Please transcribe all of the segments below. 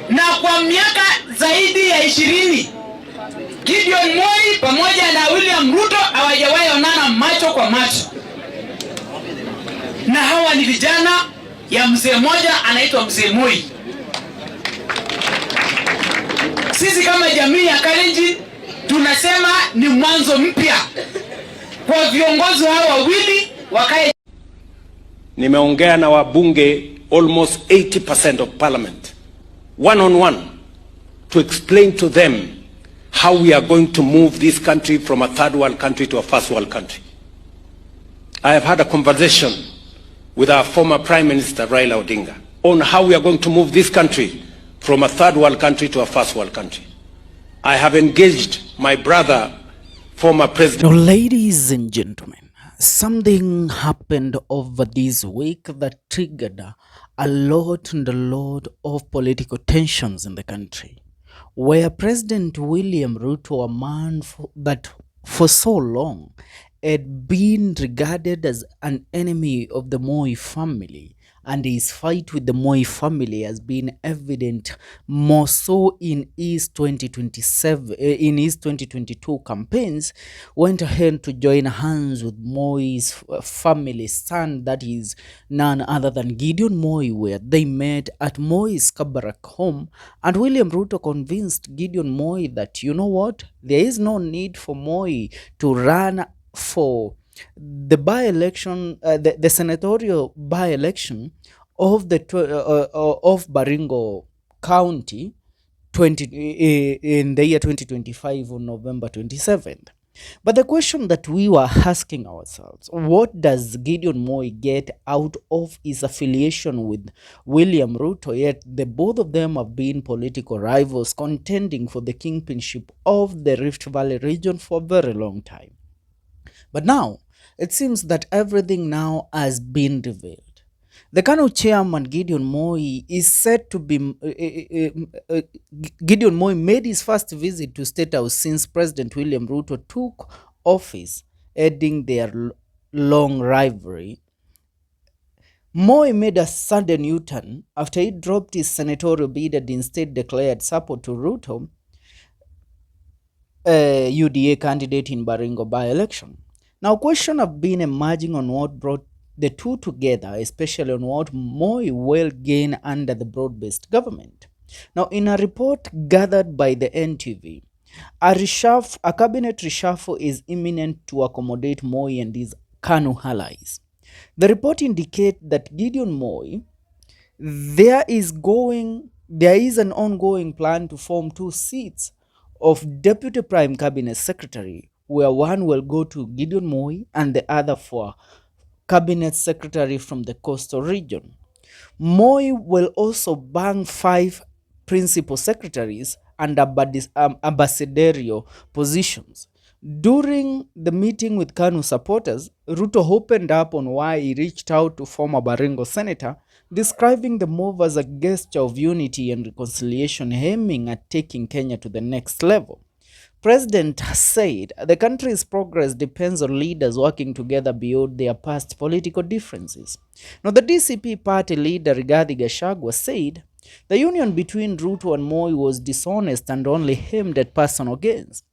Na kwa miaka zaidi ya 20 Gideon Moi pamoja na William Ruto hawajawahi onana macho kwa macho. Na hawa ni vijana ya mzee mmoja anaitwa mzee Moi. Sisi kama jamii ya Kalenjin tunasema ni mwanzo mpya kwa viongozi hao wawili wakae. Nimeongea na wabunge almost 80% of parliament one on one to explain to them how we are going to move this country from a third world country to a first world country. I have had a conversation with our former Prime Minister Raila Odinga on how we are going to move this country from a third world country to a first world country. I have engaged my brother, former President. Now, ladies and gentlemen, something happened over this week that triggered a lot and a lot of political tensions in the country, where President William Ruto, a man that for so long had been regarded as an enemy of the Moi family, and his fight with the Moi family has been evident more so in his 2022 campaigns, went ahead to join hands with Moi's family son, that is none other than Gideon Moi, where they met at Moi's Kabarak home, and William Ruto convinced Gideon Moi that, you know what, there is no need for Moi to run for the by-election, the senatorial by-election of the of Baringo County in the year 2025 on November 27th. But the question that we were asking ourselves, what does Gideon Moi get out of his affiliation with William Ruto? Yet the both of them have been political rivals contending for the kingpinship of the Rift Valley region for a very long time. But now, it seems that everything now has been revealed. The KANU chairman Gideon Moi is said to be Gideon Moi made his first visit to State House since President William Ruto took office, ending their long rivalry. Moi made a sudden U-turn after he dropped his senatorial bid and instead declared support to Ruto, UDA candidate in Baringo by-election. Now, questions have been emerging on what brought the two together, especially on what Moi will gain under the broad-based government. Now, in a report gathered by the NTV, a cabinet reshuffle is imminent to accommodate Moi and his KANU allies. The report indicates that Gideon Moi, there is an ongoing plan to form two seats of Deputy Prime Cabinet Secretary, where one will go to Gideon Moi and the other for Cabinet Secretary from the coastal region. Moi will also bang 5 principal secretaries and ambassadorial positions. During the meeting with KANU supporters, Ruto opened up on why he reached out to former Baringo senator, describing the move as a gesture of unity and reconciliation aiming at taking Kenya to the next level. President said the country's progress depends on leaders working together beyond their past political differences. Now, the DCP party leader Rigathi Gachagua said the union between Ruto and Moi was dishonest and only aimed at personal gains.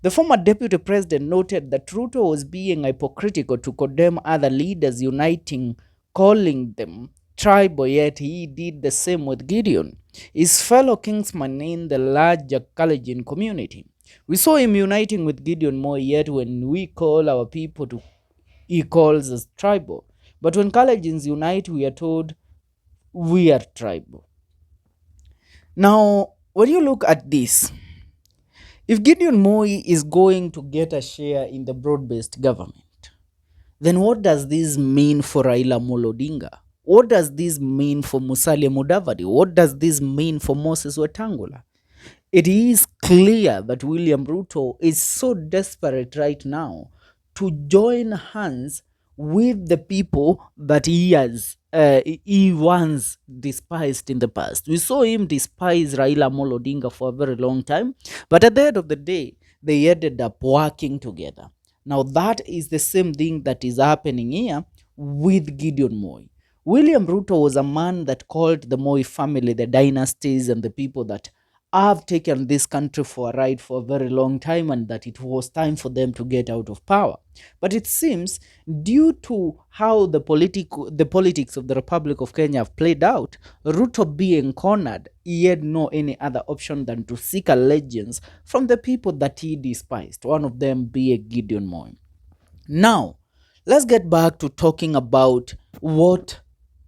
The former deputy president noted that Ruto was being hypocritical to condemn other leaders uniting, calling them tribal, yet he did the same with Gideon, his fellow kinsman in the larger Kalenjin community. We saw him uniting with Gideon Moi, yet when we call our people to, he calls us tribal. But when Kalenjins unite, we are told we are tribal. Now, when you look at this, if Gideon Moi is going to get a share in the broad-based government, then what does this mean for Raila Amolo Odinga? What does this mean for Musalia Mudavadi? What does this mean for Moses Wetangula? It is clear that William Ruto is so desperate right now to join hands with the people that he once despised in the past. We saw him despise Raila Amolo Odinga for a very long time, but at the end of the day, they ended up working together. Now, that is the same thing that is happening here with Gideon Moi. William Ruto was a man that called the Moi family the dynasties and the people that have taken this country for a ride for a very long time, and that it was time for them to get out of power. But it seems, due to how the politics of the Republic of Kenya have played out, Ruto being cornered, he had no any other option than to seek allegiance from the people that he despised, one of them being Gideon Moi. Now, let's get back to talking about what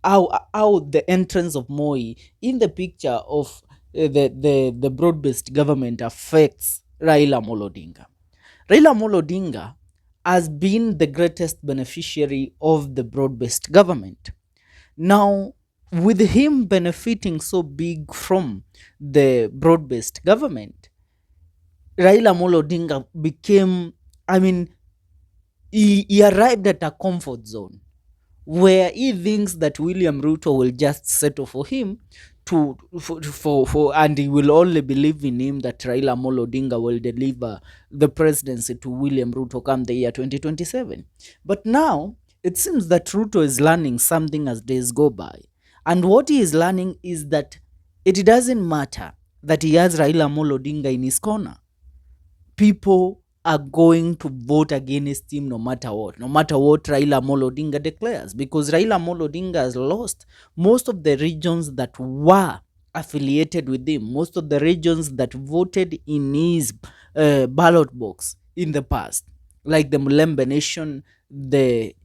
how the entrance of Moi in the picture of the broad-based government affects Raila Amolo Odinga. Raila Amolo Odinga has been the greatest beneficiary of the broad-based government. Now, with him benefiting so big from the broad-based government, Raila Amolo Odinga became, I mean, he arrived at a comfort zone where he thinks that William Ruto will just settle for him and he will only believe in him that Raila Amolo Odinga will deliver the presidency to William Ruto come the year 2027. But now it seems that Ruto is learning something as days go by. And what he is learning is that it doesn't matter that he has Raila Amolo Odinga in his corner. People are going to vote against him no matter what Raila Amolo Odinga declares, because Raila Amolo Odinga has lost most of the regions that were affiliated with him, most of the regions that voted in his ballot box in the past, like the Mulembe Nation, the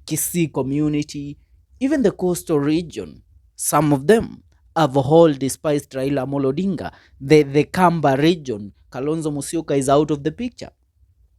Kisii community, even the coastal region. Some of them have all despised Raila Amolo Odinga. The Kamba region, Kalonzo Musyoka is out of the picture.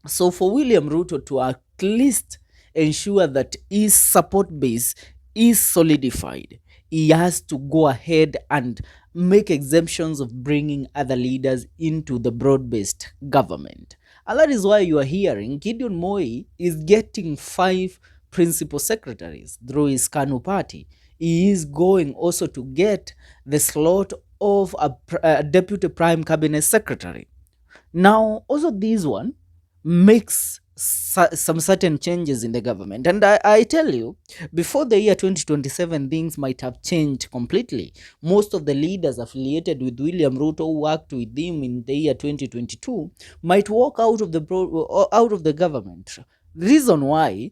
So for William Ruto to at least ensure that his support base is solidified, he has to go ahead and make exemptions of bringing other leaders into the broad-based government. And that is why you are hearing Gideon Moi is getting 5 principal secretaries through his KANU party. He is going also to get the slot of a deputy prime cabinet secretary. Now, also this one makes some certain changes in the government. And I tell you, before the year 2027, things might have changed completely. Most of the leaders affiliated with William Ruto who worked with him in the year 2022 might walk out of the government. Reason why: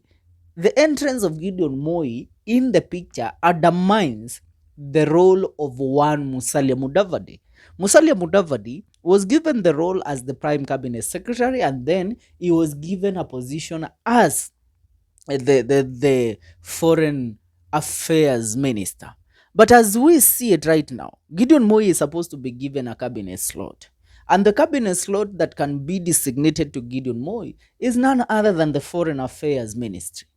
the entrance of Gideon Moi in the picture undermines the role of one Musalia Mudavadi. Musalia Mudavadi was given the role as the prime cabinet secretary, and then he was given a position as the foreign affairs minister. But as we see it right now, Gideon Moi is supposed to be given a cabinet slot. And the cabinet slot that can be designated to Gideon Moi is none other than the foreign affairs ministry.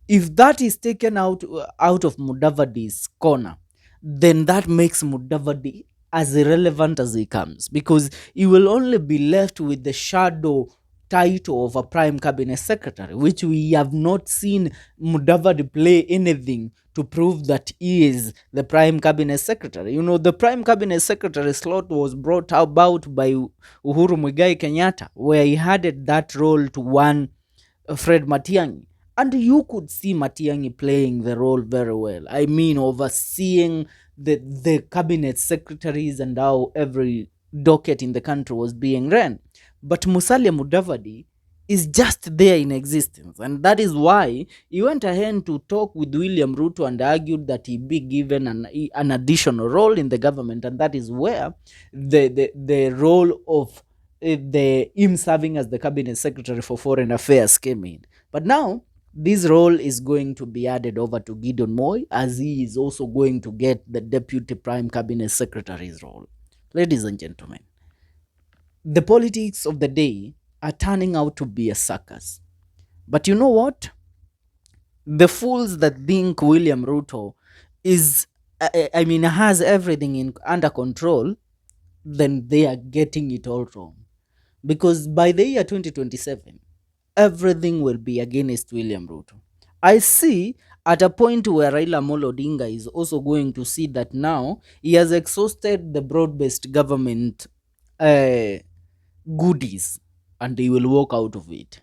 If that is taken out of Mudavadi's corner, then that makes Mudavadi as irrelevant as he comes, because he will only be left with the shadow title of a prime cabinet secretary, which we have not seen Mudavadi play anything to prove that he is the prime cabinet secretary. You know, the prime cabinet secretary slot was brought about by Uhuru Muigai Kenyatta, where he added that role to one Fred Matiang'i. And you could see Matiang'i playing the role very well. I mean, overseeing the cabinet secretaries and how every docket in the country was being run. But Musalia Mudavadi is just there in existence. And that is why he went ahead to talk with William Ruto and argued that he be given an additional role in the government. And that is where the role of him serving as the cabinet secretary for foreign affairs came in. But now, this role is going to be added over to Gideon Moi, as he is also going to get the deputy prime cabinet secretary's role. Ladies and gentlemen, the politics of the day are turning out to be a circus. But you know what? The fools that think William Ruto has everything under control, then they are getting it all wrong. Because by the year 2027, everything will be against William Ruto. I see at a point where Raila Amolo Odinga is also going to see that now he has exhausted the broad-based government goodies, and he will walk out of it.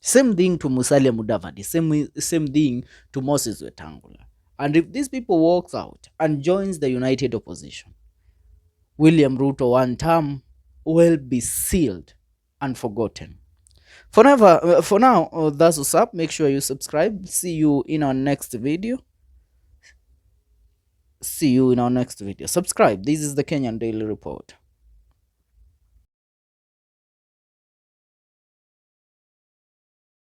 Same thing to Musalia Mudavadi, same thing to Moses Wetangula. And if these people walks out and joins the united opposition, William Ruto one term will be sealed and forgotten. For now, that's what's up. Make sure you subscribe. See you in our next video. Subscribe. This is the Kenyan Daily Report.